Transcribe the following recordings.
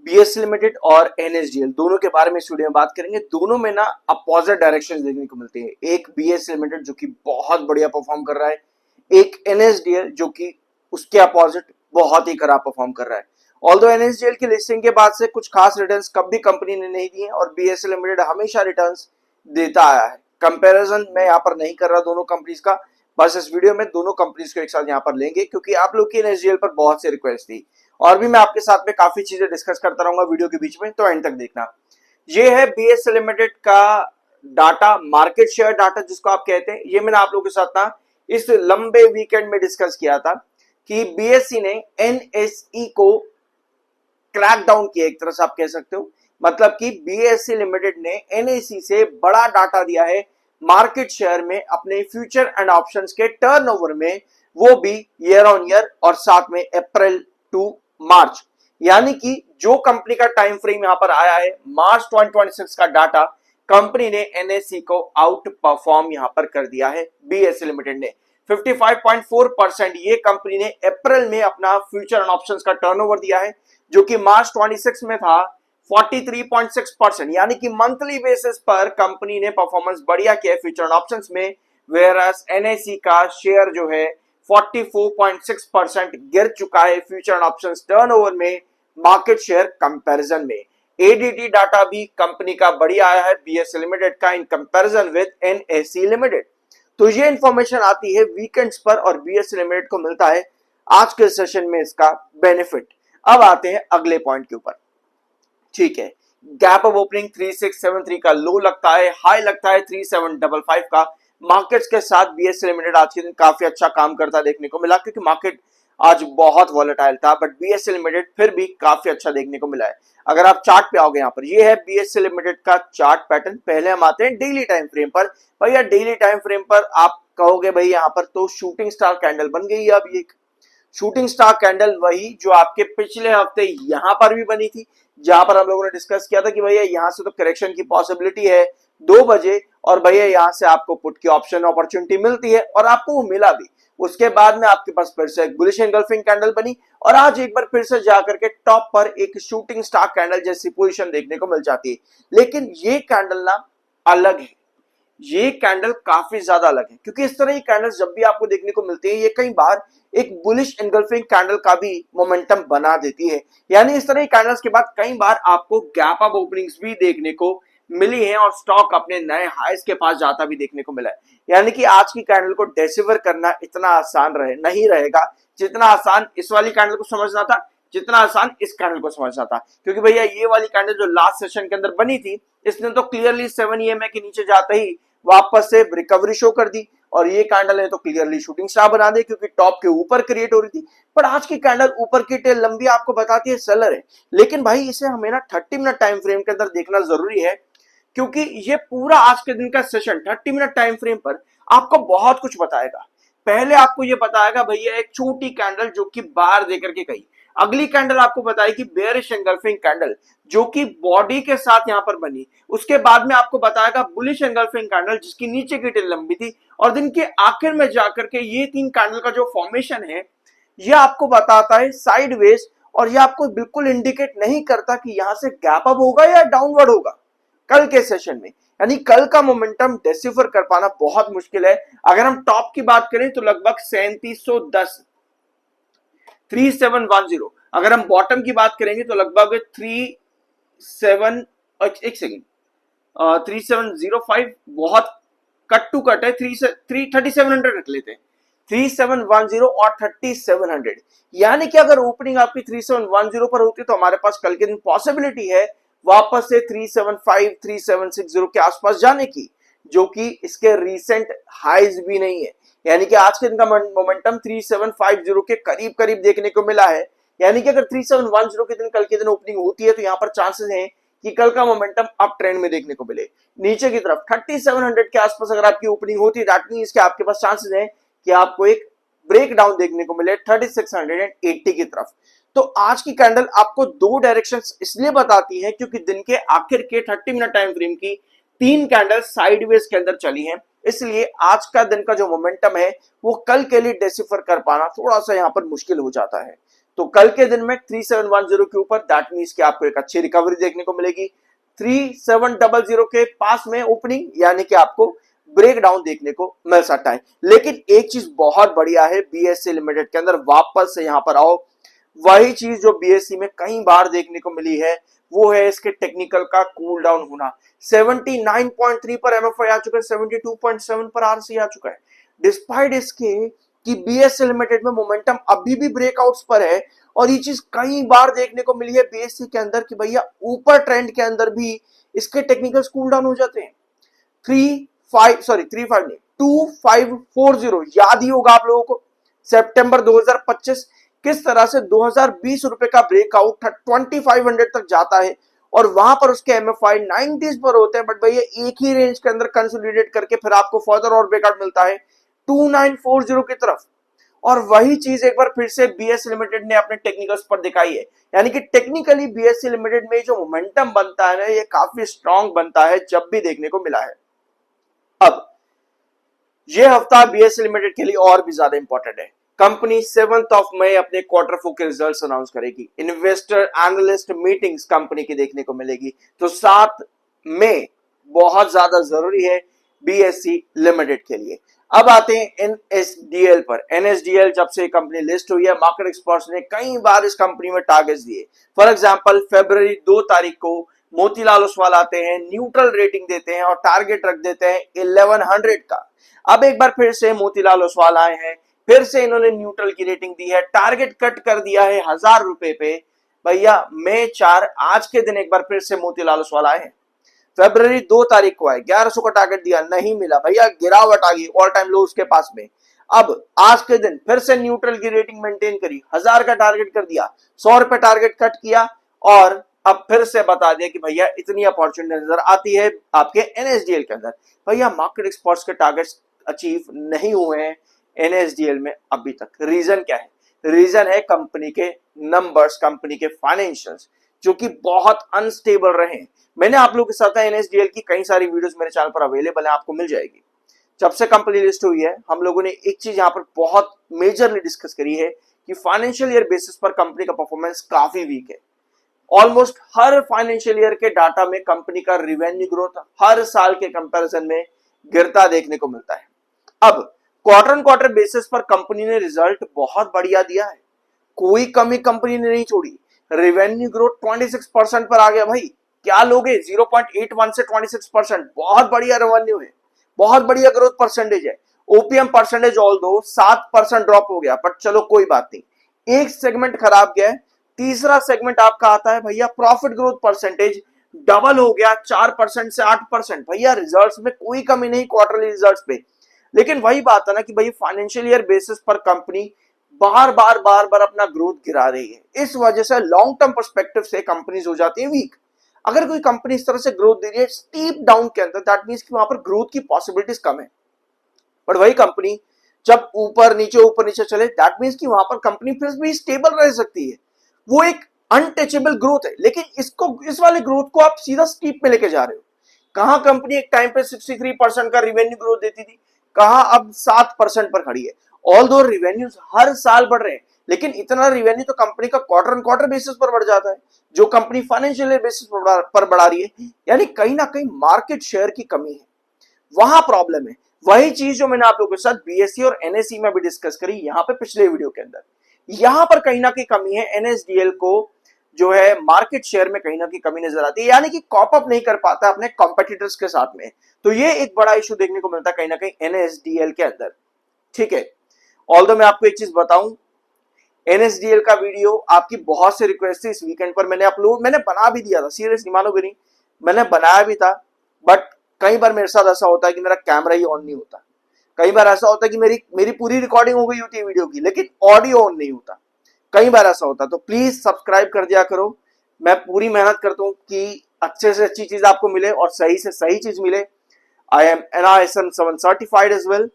BSc limited और NSDL दोनों के बारे में इस वीडियो में बात करेंगे। दोनों में ना अपोजिट डायरेक्शन देखने को मिलते हैं। एक बीएससी लिमिटेड जो कि बहुत बढ़िया परफॉर्म कर रहा है, एक एनएसडीएल जो कि उसके अपोजिट बहुत ही खराब परफॉर्म कर रहा है। ऑल्दो एनएसडीएल की लिस्टिंग के बाद से कुछ खास रिटर्न्स कभी कंपनी ने नहीं दिए और बीएससी लिमिटेड हमेशा रिटर्न्स देता आया है। कंपैरिजन मैं यहाँ पर नहीं कर रहा दोनों कंपनीज का, बस इस वीडियो में दोनों कंपनीज को एक साथ यहाँ पर लेंगे क्योंकि आप लोग की एनएसडीएल पर बहुत सी रिक्वेस्ट थी और भी मैं आपके साथ में काफी चीजें डिस्कस करता रहूंगा वीडियो के बीच में, तो एंड तक देखना। ये है बीएससी लिमिटेड का डाटा, मार्केट शेयर डाटा जिसको आप कहते हैं। ये मैंने आप लोगों के साथ ना इस लंबे वीकेंड में डिस्कस किया था कि बीएससी ने एनएसई को क्रैक डाउन किया, एक तरह से आप कह सकते हो। मतलब कि बीएससी लिमिटेड ने एनएसई से बड़ा डाटा दिया है मार्केट शेयर में, अपने फ्यूचर एंड ऑप्शंस के टर्नओवर में, वो भी ईयर ऑन ईयर और साथ में अप्रैल टू मार्च। यानी कि जो कंपनी का टाइम फ्रेम यहां पर आया है मार्च 2026 का डाटा, कंपनी ने एनएसई को आउट परफॉर्म यहां पर कर दिया है। बीएससी लिमिटेड ने 55.4% ये कंपनी ने अप्रैल में अपना फ्यूचर एंड ऑप्शंस का टर्नओवर दिया है, जो कि मार्च 26 में था 43.6%। यानी कि मंथली बेसिस पर कंपनी ने परफॉर्मेंस बढ़िया किया है फ्यूचर एंड ऑप्शंस में, वेयरएस एनएसई का शेयर जो है 44.6% गिर चुका है फ्यूचर एंड ऑप्शंस टर्नओवर में मार्केट शेयर कंपैरिजन में। एडीटी डाटा भी कंपनी का बढ़िया आया है बीएससी लिमिटेड का in comparison with NSE limited. तो ये इंफॉर्मेशन आती है वीकेंड्स पर और बीएससी लिमिटेड को मिलता है आज के सेशन में इसका बेनिफिट। अब आते हैं अगले पॉइंट के ऊपर। ठीक है, गैप ऑफ ओपनिंग 3673 का लो लगता है, हाई लगता है 3755 का। मार्केट्स के साथ बीएससी लिमिटेड आज के दिन काफी अच्छा काम करता देखने को मिला क्योंकि मार्केट आज बहुत वॉलेटाइल था, बट बीएससी लिमिटेड फिर भी काफी अच्छा देखने को मिला है। अगर आप चार्ट पे आओगे यहाँ पर, ये है बीएससी लिमिटेड का चार्ट पैटर्न। पहले हम आते हैं डेली टाइम फ्रेम पर। भैया डेली टाइम फ्रेम पर आप कहोगे भाई यहाँ पर तो शूटिंग स्टार कैंडल बन गई है। अब ये शूटिंग स्टार कैंडल वही जो आपके पिछले हफ्ते यहां पर भी बनी थी, जहां पर हम लोगों ने डिस्कस किया था कि भैया यहां से तो करेक्शन की पॉसिबिलिटी है 2 बजे और भैया यहां से आपको पुट की ऑप्शन अपॉर्चुनिटी मिलती है और आपको वो मिला भी। उसके बाद में आपके पास फिर से एक बुलिश एंगल्फिंग कैंडल बनी और आज एक बार फिर से जाकर के टॉप पर एक शूटिंग स्टार कैंडल जैसी पोजीशन देखने को मिल जाती है। लेकिन ये कैंडल ना अलग है, ये कैंडल काफी ज्यादा अलग है क्योंकि इस तरह की कैंडल्स जब भी आपको देखने को मिलती है ये कई बार एक बुलिश एंगल्फिंग कैंडल का भी मोमेंटम बना देती है। यानी इस तरह की कैंडल्स के बाद कई बार आपको गैप अप ओपनिंग्स भी देखने को मिली है और स्टॉक अपने नए हाईस के पास जाता भी देखने को मिला है। यानी कि आज की कैंडल को डिसिवर करना इतना आसान नहीं रहेगा जितना आसान इस वाली कैंडल को समझना था, जितना आसान इस कैंडल को समझना था। क्योंकि भैया ये वाली कैंडल जो लास्ट सेशन के अंदर बनी थी, इसने तो क्लियरली 7 EMA के नीचे जाते ही वापस से रिकवरी शो कर दी और ये कैंडल है तो क्लियरली शूटिंग स्टार बना दे क्योंकि टॉप के ऊपर क्रिएट हो रही थी। पर आज की कैंडल ऊपर की टेल लंबी आपको बताती है सेलर है, लेकिन भाई इसे हमें ना 30 मिनट टाइम फ्रेम के अंदर देखना जरूरी है क्योंकि ये पूरा आज के दिन का सेशन 30 मिनट टाइम फ्रेम पर आपको बहुत कुछ बताएगा। पहले आपको ये बताएगा भैया एक छोटी कैंडल जो कि बाहर देकर के गई, अगली कैंडल आपको बताएगी बेयरिश एंगल्फिंग कैंडल जो कि बॉडी के साथ यहां पर बनी। उसके बाद में आपको बताएगा बुलिश एंगल्फिंग कैंडल जिसकी नीचे की टेल लंबी थी और दिन के आखिर में जाकर के ये 3 कैंडल का जो फॉर्मेशन है ये आपको बताता है साइडवेज और ये आपको बिल्कुल इंडिकेट नहीं करता कि यहां से गैप अप होगा या डाउनवर्ड होगा कल के सेशन में। यानी कल का मोमेंटम डिसिफर कर पाना बहुत मुश्किल है। अगर हम टॉप की बात करें तो लगभग 3710 3710, अगर हम बॉटम की बात करेंगे तो लगभग 3705, बहुत कट टू कट है। 3700 रख लेते हैं, 3710 और 3700। यानी कि अगर ओपनिंग आपकी 3710 पर होती तो हमारे पास कल के दिन पॉसिबिलिटी है वापस से 375 3760 के आसपास जाने की, जो कि इसके रीसेंट हाईज भी नहीं है। यानी कि आज के दिन का मोमेंटम 3750 के करीब करीब देखने को मिला है। यानी कि अगर 3710 के दिन कल के दिन ओपनिंग होती है तो यहां पर चांसेस हैं कि कल का मोमेंटम अप ट्रेंड में देखने को मिले। नीचे की तरफ 3700 के आसपास अगर आपकी ओपनिंग होती है दैट मींस कि आपके पास चांसेस हैं कि आपको एक ब्रेक डाउन देखने को मिले 3680 की तरफ। तो आज की कैंडल आपको 2 डायरेक्शंस इसलिए बताती है क्योंकि दिन के आखिर के 30 मिनट टाइम फ्रेम की 3 कैंडल साइडवेज के अंदर चली हैं, इसलिए आज का दिन का जो मोमेंटम है वो कल के लिए डिसिफर कर पाना थोड़ा सा यहां पर मुश्किल हो जाता है। तो कल के दिन में 3710 के ऊपर, दैट मींस कि आपको एक अच्छी रिकवरी देखने को मिलेगी। 3700 के पास में ओपनिंग, यानी कि आपको ब्रेक डाउन देखने को मिल सकता है। लेकिन एक चीज बहुत बढ़िया है बीएससी लिमिटेड के अंदर, वापस से यहां पर आओ, वही चीज जो बीएससी में कई बार देखने को मिली है, वो है इसके टेक्निकल का कूल डाउन होना। 79.3 पर एमएफआई आ चुका है, 72.7 पर आरसी आ चुका है। डिस्पाइट इसके कि बीएससी लिमिटेड में मोमेंटम अभी भी ब्रेकआउट्स पर है, और ये चीज कई बार देखने को मिली है बीएससी के अंदर कि भैया ऊपर ट्रेंड के अंदर भी इसके टेक्निकल कूल डाउन हो जाते हैं। 2540 याद ही होगा आप लोगों को, सितंबर 2025 किस तरह से 2020 रुपए का ब्रेकआउट 2500 तक जाता है, और वहां पर उसके एमएफआई 90s पर होते हैं, बट भैया एक ही रेंज के अंदर कंसोलिडेट करके फिर आपको फर्दर और ब्रेकआउट मिलता है 2940 की तरफ। और वही चीज एक बार फिर से बीएससी लिमिटेड ने अपने टेक्निकल्स पर दिखाई है, यानी कि टेक्निकली बीएससी लिमिटेड में जो मोमेंटम बनता है ना, ये काफी स्ट्रांग बनता है, जब भी देखने को मिला है। अब ये हफ्ता बीएससी लिमिटेड के लिए और भी ज्यादा इंपॉर्टेंट है। कंपनी 7 मई अपने क्वार्टर 4 के रिजल्ट्स अनाउंस करेगी। इन्वेस्टर एनालिस्ट मीटिंग्स कंपनी की देखने को मिलेगी। तो 7 मई बहुत ज्यादा जरूरी है बीएससी लिमिटेड के लिए। अब आते हैं एनएसडीएल पर। एनएसडीएल जब से कंपनी लिस्ट हुई है, मार्केट एक्सपर्ट्स ने कई बार इस कंपनी में टारगेट्स दिए। फॉर एग्जांपल फरवरी 2 तारीख को मोतीलाल ओसवाल आते हैं, न्यूट्रल रेटिंग देते हैं और टारगेट रख देते हैं 1100 का। अब एक बार फिर से मोतीलाल ओसवाल आए हैं, फिर से इन्होंने न्यूट्रल की रेटिंग दी है, टारगेट कट कर दिया है 1000 रुपए पे। भैया मई 4 आज के दिन एक बार फिर से मोतीलाल ओसवाल आए हैं। फरवरी 2 तारीख को आए, 1100 का टारगेट दिया, नहीं मिला, भैया गिरावट आ गई, ऑल टाइम लो उसके पास में। अब आज के दिन फिर से न्यूट्रल की रेटिंग मेंटेन करी, 1000 का टारगेट कर दिया, 100 रुपए टारगेट कट किया, और अब फिर से बता दिया कि भैया इतनी अपॉर्चुनिटी नजर आती है आपके एनएसडीएल के अंदर। भैया मार्केट एक्सपर्ट्स के टारगेट्स अचीव नहीं हुए हैं एनएसडीएल में अभी तक। रीजन क्या है? रीजन है कंपनी के नंबर्स, कंपनी के फाइनेंशियल्स जो कि बहुत अनस्टेबल रहे। मैंने आप लोगों के साथ एनएसडीएल की कई सारी वीडियोस मेरे चैनल पर अवेलेबल है, आपको मिल जाएगी। जब से कंपनी लिस्ट हुई है, हम लोगों ने एक चीज यहां पर बहुत मेजरली डिस्कस करी है कि फाइनेंशियल ईयर बेसिस पर कंपनी का परफॉर्मेंस काफी वीक है। ऑलमोस्ट हर फाइनेंशियल ईयर के डाटा में कंपनी का रिवेन्यू ग्रोथ हर साल के कंपैरिजन में गिरता देखने को मिलता है। अब क्वार्टर ऑन क्वार्टर बेसिस पर कंपनी ने रिजल्ट बहुत बढ़िया दिया है, कोई कमी कंपनी ने नहीं छोड़ी। रेवेन्यू ग्रोथ 26% पर आ गया। भाई क्या लोगे, 0.81 से 26%, बहुत बढ़िया रेवेन्यू है, बहुत बढ़िया ग्रोथ परसेंटेज है। ओपीएम परसेंटेज ऑल दो 7% ड्रॉप हो गया, बट चलो कोई बात नहीं, एक सेगमेंट खराब गया है। तीसरा सेगमेंट आपका आता है भैया प्रॉफिट ग्रोथ परसेंटेज, डबल हो गया 4% से 8%। भैया रिजल्ट्स में कोई कमी नहीं क्वार्टरली रिजल्ट्स पे। लेकिन वही बात है ना कि भाई फाइनेंशियल ईयर बेसिस पर कंपनी बार बार अपना ग्रोथ गिरा रही है। इस वजह से लॉन्ग टर्म पर्सपेक्टिव से कंपनीज हो जाती है वीक। अगर कोई कंपनी इस तरह से ग्रोथ दे रही है स्टीप डाउन के अंदर, दैट मींस कि वहां पर ग्रोथ की पॉसिबिलिटीज कम है। पर वही कंपनी जब ऊपर नीचे चले, दैट मींस कि वहां पर कंपनी फिर भी स्टेबल रह सकती है। वो एक अनटचेबल ग्रोथ है। लेकिन इस वाले ग्रोथ को आप सीधा स्टीप में लेके जा रहे हो। कहां कंपनी एक टाइम पे 63% का रिवेन्यू ग्रोथ देती थी, कहां अब 7% पर खड़ी है। ऑल दो रिवेन्यूज हर साल बढ़ रहे हैं, लेकिन इतना रिवेन्यू तो कंपनी का क्वार्टर ऑन क्वार्टर बेसिस पर बढ़ जाता है, जो कंपनी फाइनेंशियल बेसिस पर बढ़ा रही है। यानी कहीं ना कहीं मार्केट शेयर की कमी है, वहां प्रॉब्लम है। वही चीज जो मैंने आप लोगों के साथ बीएससी और एनएसई में भी डिस्कस करी यहां पे पिछले वीडियो के अंदर। यहां पर कहीं ना कहीं कमी है, एनएसडीएल को जो है मार्केट शेयर में कहीं ना कहीं कमी नजर आती है, यानी कि कॉप अप नहीं कर पाता अपने कॉम्पिटिटर्स के साथ में। तो ये एक बड़ा इशू देखने को मिलता है कहीं ना कहीं एनएसडीएल के अंदर। ठीक है, ऑल्दो मैं आपको एक चीज बताऊं, एनएसडीएल का वीडियो आपकी बहुत से रिक्वेस्ट थी इस वीकेंड पर, मैंने बना भी दिया था, सीरियसली मानोगे नहीं, मैंने बनाया भी था। बट कई बार मेरे साथ ऐसा होता है कि मेरा कैमरा ही ऑन नहीं होता, कई बार ऐसा होता है कि मेरी पूरी रिकॉर्डिंग हो गई होती है वीडियो की, लेकिन ऑडियो ऑन नहीं होता, कई बार ऐसा होता। तो प्लीज सब्सक्राइब कर दिया करो। मैं पूरी मेहनत करता हूं कि अच्छे से अच्छी चीज आपको मिले और सही से सही चीज मिले। I am NISM 7 certified as well.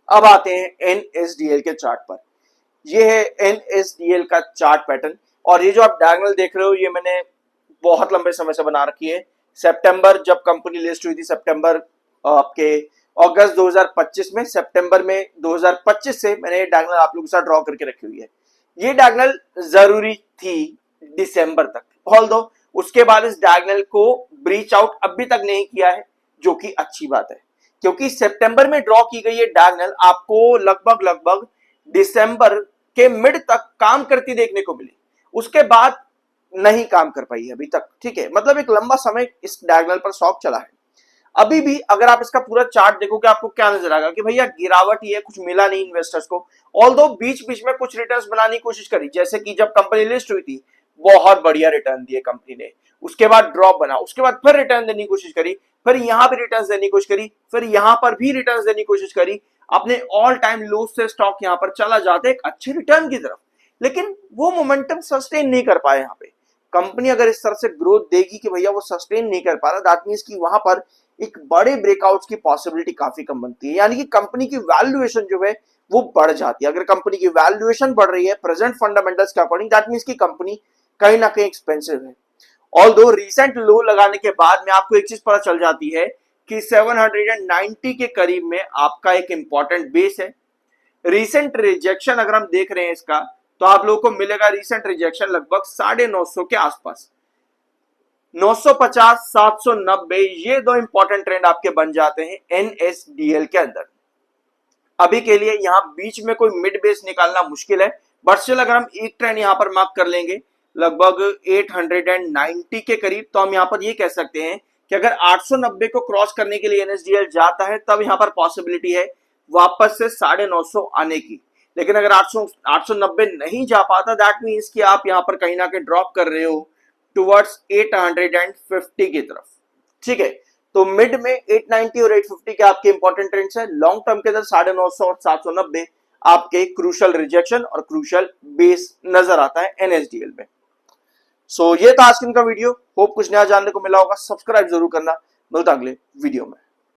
अब आते हैं एनएसडीएल के चार्ट पर। ये है एनएसडीएल का चार्ट पैटर्न, और ये जो आप डायगोनल देख रहे हो ये मैंने बहुत लंबे समय से बना रखी है। सितंबर जब कंपनी लिस्ट हुई थी, सितंबर आपके अगस्त 2025 में, सितंबर में 2025 से मैंने ये डायगोनल आप लोगों के साथ ड्रॉ करके रखी हुई है। ये डायगोनल जरूरी थी दिसंबर तक, ऑल्दो उसके बाद इस डायगोनल को ब्रीच आउट अभी तक नहीं किया है, जो कि अच्छी बात है, क्योंकि सितंबर में ड्रॉ की गई ये डायगोनल आपको लगभग दिसंबर के मिड तक काम करती देखने को मिली, उसके बाद नहीं काम कर पाई अभी तक। ठीक है, मतलब एक लंबा समय इस डायगोनल पर शॉक चला है। अभी भी अगर आप इसका पूरा चार्ट देखोगे आपको क्या नजर आएगा कि भैया गिरावट ही है, कुछ मिला नहीं इन्वेस्टर्स को। ऑल्दो बीच बीच में कुछ रिटर्न्स बनाने की कोशिश करी, जैसे कि जब कंपनी लिस्ट हुई थी बहुत बढ़िया रिटर्न दिए कंपनी ने, उसके बाद ड्रॉप बना, उसके बाद फिर रिटर्न देने की कोशिश करी, फिर यहां भी रिटर्न देने की कोशिश करी, फिर यहां पर भी रिटर्न देने की कोशिश करी, अपने ऑल टाइम लो से स्टॉक यहां पर चला जाता है एक अच्छे रिटर्न की तरफ, लेकिन वो मोमेंटम सस्टेन नहीं कर पाए। यहाँ पे कंपनी अगर इस तरह से ग्रोथ देगी कि भैया वो सस्टेन नहीं कर पा रहा, दैट मींस कि वहां पर एक बड़े ब्रेकआउट्स की पॉसिबिलिटी काफी कम बनती है, यानी कि कंपनी की वैल्यूएशन जो है वो बढ़ जाती है। अगर कंपनी की वैल्यूएशन बढ़ रही है प्रेजेंट फंडामेंटल्स के अकॉर्डिंग, दैट मींस कि कंपनी कहीं ना कहीं एक्सपेंसिव है। ऑल्दो रिसेंट लो लगाने के बाद में आपको एक चीज पता चल जाती है कि 790 के करीब में आपका एक इंपॉर्टेंट बेस है। रिसेंट रिजेक्शन अगर हम देख रहे हैं इसका, तो आप लोगों को मिलेगा रिसेंट रिजेक्शन लगभग 950 के आसपास, 950 790, ये दो इंपॉर्टेंट ट्रेंड आपके बन जाते हैं एनएसडीएल के अंदर। अभी के लिए यहां बीच में कोई मिड बेस निकालना मुश्किल है, बट स्टिल अगर हम एक ट्रेंड यहां पर मार्क कर लेंगे लगभग 890 के करीब, तो हम यहां पर ये कह सकते हैं कि अगर 890 को क्रॉस करने के लिए एनएसडीएल जाता है तब यहां पर पॉसिबिलिटी है वापस से 950 आने की। लेकिन अगर 890 नहीं जा पाता, दैट मीन्स कि आप यहां पर कहीं ना कहीं ड्रॉप कर रहे हो टुवर्ड्स 850 की तरफ। ठीक है, तो मिड में 890 और 850 के आपके इंपॉर्टेंट ट्रेंड्स हैं। लॉन्ग टर्म के अंदर 950 और 790 आपके क्रूशल रिजेक्शन और क्रूशल बेस नजर आता है एनएसडीएल में। सो ये था आज का वीडियो, होप कुछ नया जानने को मिला होगा। सब्सक्राइब जरूर करना, मिलता अगले वीडियो में।